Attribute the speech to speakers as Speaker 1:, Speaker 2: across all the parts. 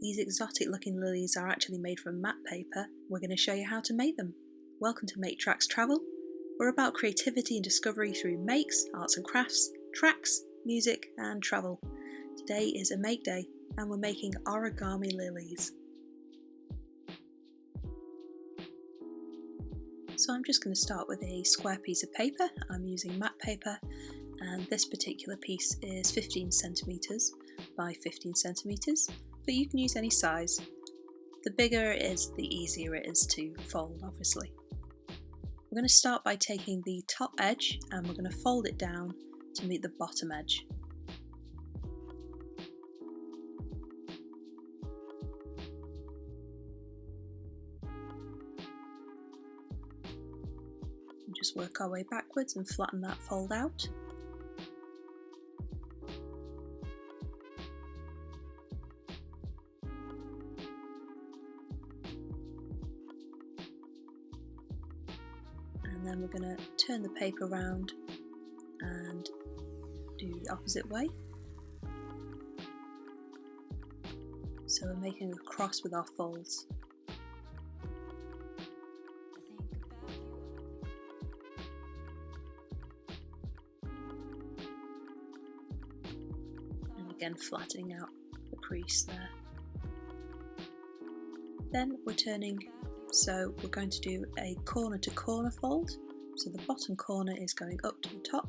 Speaker 1: These exotic looking lilies are actually made from matte paper. We're going to show you how to make them. Welcome to Make Tracks Travel. We're about creativity and discovery through makes, arts and crafts, tracks, music and travel. Today is a make day and we're making origami lilies. So I'm just going to start with a square piece of paper. I'm using matte paper and this particular piece is 15 centimeters by 15 centimeters, but you can use any size. The bigger it is, the easier it is to fold, obviously. We're going to start by taking the top edge and we're going to fold it down to meet the bottom edge. And just work our way backwards and flatten that fold out. And then we're going to turn the paper around and do the opposite way. So we're making a cross with our folds. And again flattening out the crease there. Then we're turning, so we're going to do a corner to corner fold. So the bottom corner is going up to the top.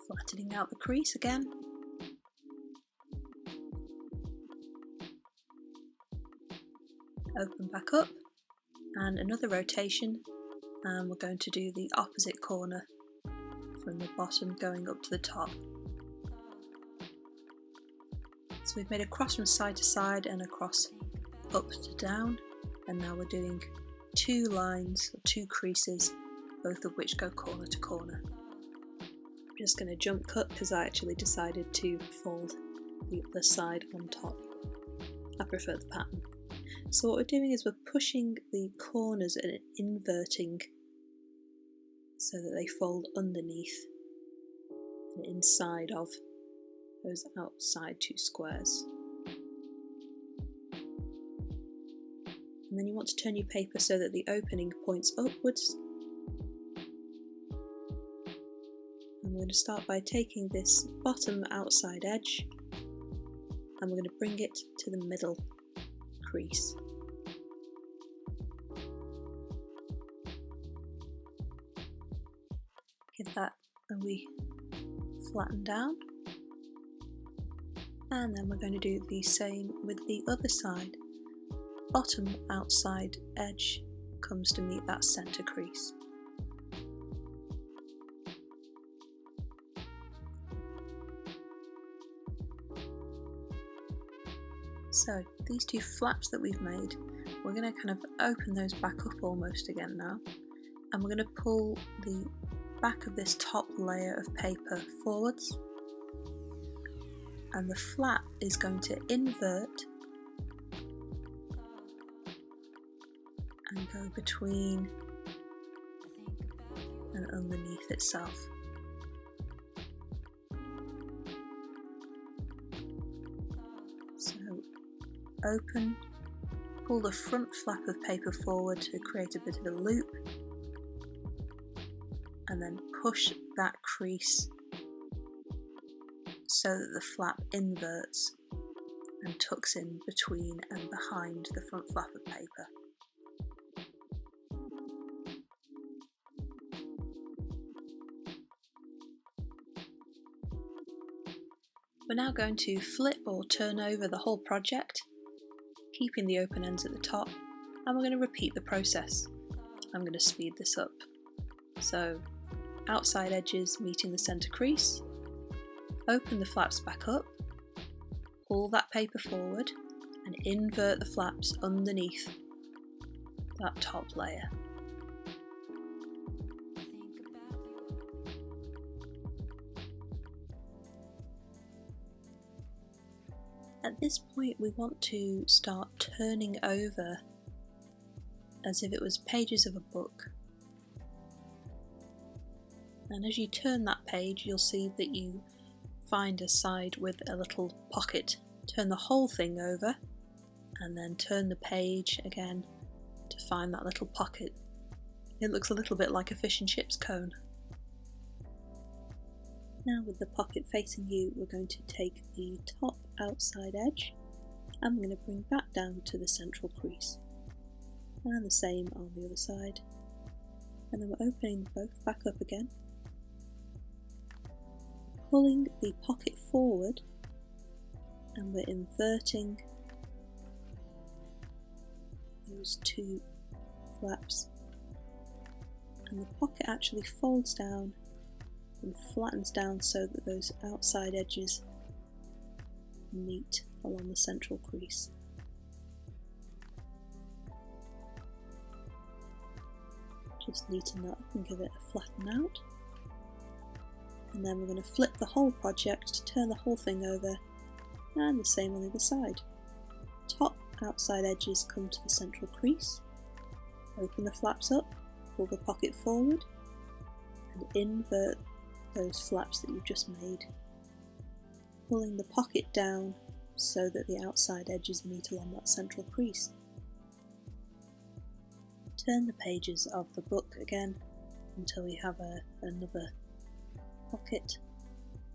Speaker 1: Flattening out the crease again. Open back up and another rotation, and we're going to do the opposite corner from the bottom going up to the top. So we've made a cross from side to side and a cross up to down, and now we're doing two lines or two creases, both of which go corner to corner. I'm just going to jump cut because I actually decided to fold the other side on top. I prefer the pattern. So what we're doing is we're pushing the corners and inverting so that they fold underneath and inside of those outside two squares. And then you want to turn your paper so that the opening points upwards. And we're going to start by taking this bottom outside edge and we're going to bring it to the middle crease. Give that a wee flatten down. And then we're going to do the same with the other side. Bottom outside edge comes to meet that centre crease. So these two flaps that we've made, we're going to kind of open those back up almost again now, and we're going to pull the back of this top layer of paper forwards. And the flap is going to invert and go between and underneath itself. So open, pull the front flap of paper forward to create a bit of a loop, and then push that crease so that the flap inverts and tucks in between and behind the front flap of paper. We're now going to flip or turn over the whole project, keeping the open ends at the top, and we're going to repeat the process. I'm going to speed this up. So outside edges meeting the centre crease, open the flaps back up, pull that paper forward and invert the flaps underneath that top layer. At this point we want to start turning over as if it was pages of a book. And as you turn that page, you'll see that you find a side with a little pocket. Turn the whole thing over and then turn the page again to find that little pocket. It looks a little bit like a fish and chips cone. Now with the pocket facing you, we're going to take the top outside edge and we're going to bring that down to the central crease. And the same on the other side. And then we're opening both back up again, pulling the pocket forward, and we're inverting those two flaps, and the pocket actually folds down and flattens down so that those outside edges meet along the central crease. Just neaten that up and give it a flatten out. And then we're going to flip the whole project, turn the whole thing over, and the same on the other side. Top outside edges come to the central crease, open the flaps up, pull the pocket forward, and invert those flaps that you've just made, pulling the pocket down so that the outside edges meet along that central crease. Turn the pages of the book again until we have another pocket,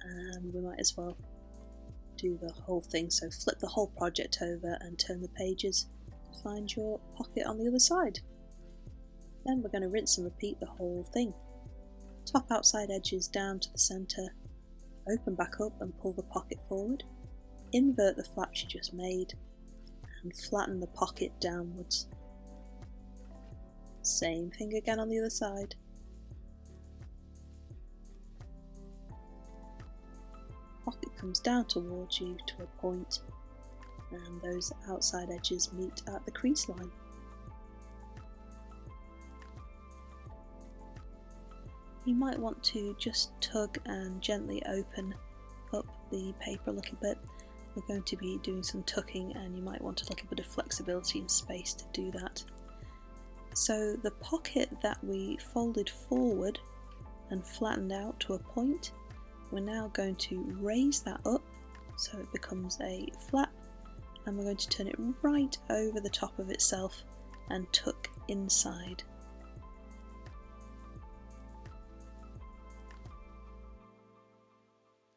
Speaker 1: and we might as well do the whole thing, so flip the whole project over and turn the pages to find your pocket on the other side. Then we're going to rinse and repeat the whole thing. Top outside edges down to the centre, open back up and pull the pocket forward, invert the flaps you just made and flatten the pocket downwards. Same thing again on the other side. Pocket comes down towards you to a point, and those outside edges meet at the crease line. You might want to just tug and gently open up the paper a little bit. We're going to be doing some tucking and you might want a little bit of flexibility and space to do that. So the pocket that we folded forward and flattened out to a point, we're now going to raise that up so it becomes a flap, and we're going to turn it right over the top of itself and tuck inside.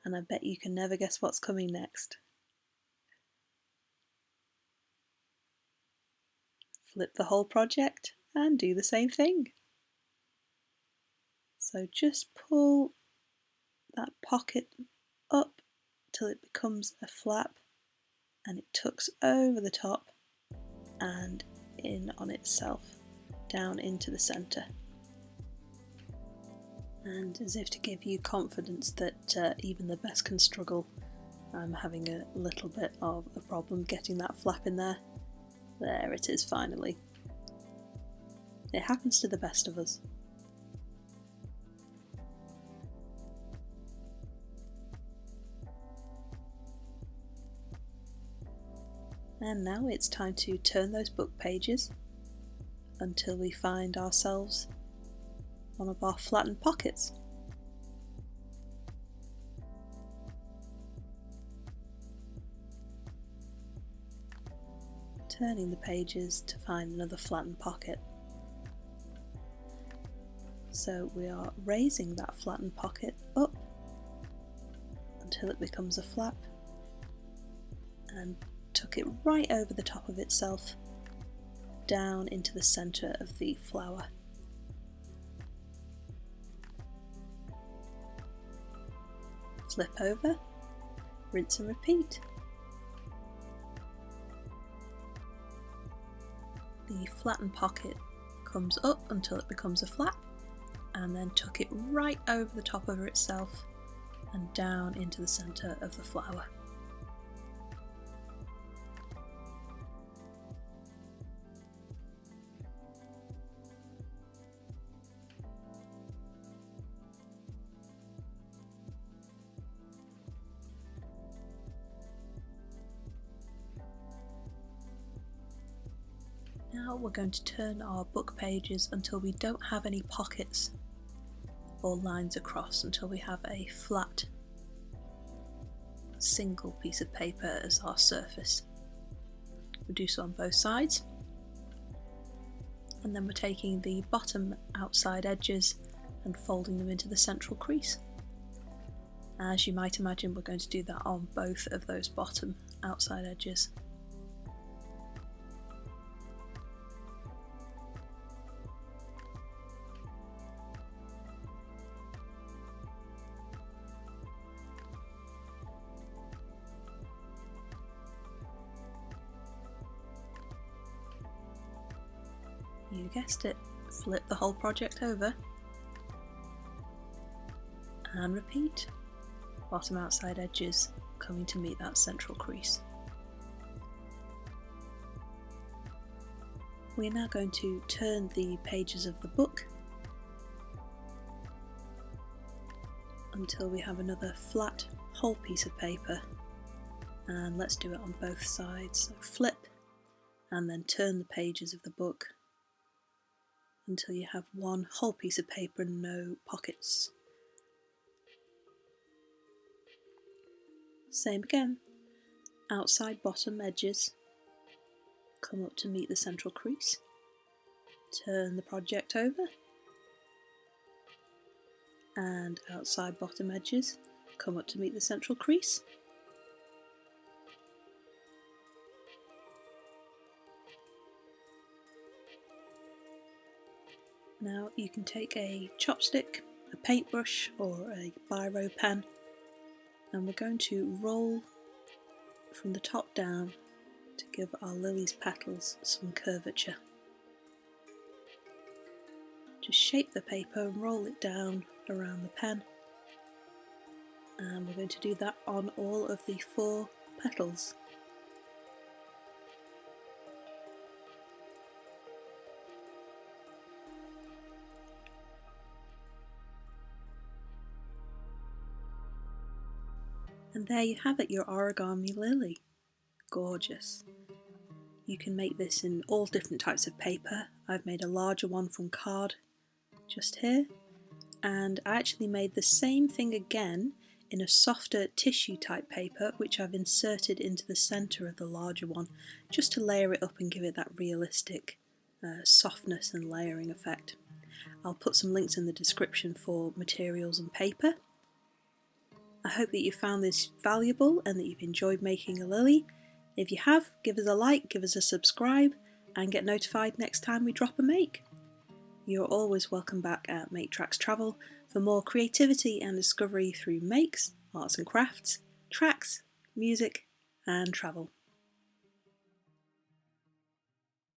Speaker 1: And I bet you can never guess what's coming next. Flip the whole project and do the same thing. So just pull that pocket up till it becomes a flap and it tucks over the top and in on itself, down into the centre. And as if to give you confidence that even the best can struggle, I'm having a little bit of a problem getting that flap in there. There it is finally. It happens to the best of us. And now it's time to turn those book pages until we find ourselves one of our flattened pockets. Turning the pages to find another flattened pocket. So we are raising that flattened pocket up until it becomes a flap and tuck it right over the top of itself, down into the centre of the flower. Flip over, rinse and repeat. The flattened pocket comes up until it becomes a flap, and then tuck it right over the top of itself and down into the centre of the flower. Now we're going to turn our book pages until we don't have any pockets. or lines across until we have a flat single piece of paper as our surface. We'll do so on both sides, and then we're taking the bottom outside edges and folding them into the central crease. As you might imagine, we're going to do that on both of those bottom outside edges. You guessed it, flip the whole project over and repeat. Bottom outside edges coming to meet that central crease. We're now going to turn the pages of the book until we have another flat whole piece of paper, and let's do it on both sides. So flip and then turn the pages of the book until you have one whole piece of paper and no pockets. Same again, outside bottom edges come up to meet the central crease, turn the project over, and outside bottom edges come up to meet the central crease. Now you can take a chopstick, a paintbrush or a biro pen, and we're going to roll from the top down to give our lily's petals some curvature. Just shape the paper and roll it down around the pen, and we're going to do that on all of the 4 petals. And there you have it, your origami lily. Gorgeous. You can make this in all different types of paper. I've made a larger one from card just here, and I actually made the same thing again in a softer tissue type paper, which I've inserted into the centre of the larger one just to layer it up and give it that realistic softness and layering effect. I'll put some links in the description for materials and paper. I hope that you found this valuable and that you've enjoyed making a lily. If you have, give us a like, give us a subscribe, and get notified next time we drop a make. You're always welcome back at Make Tracks Travel for more creativity and discovery through makes, arts and crafts, tracks, music, and travel.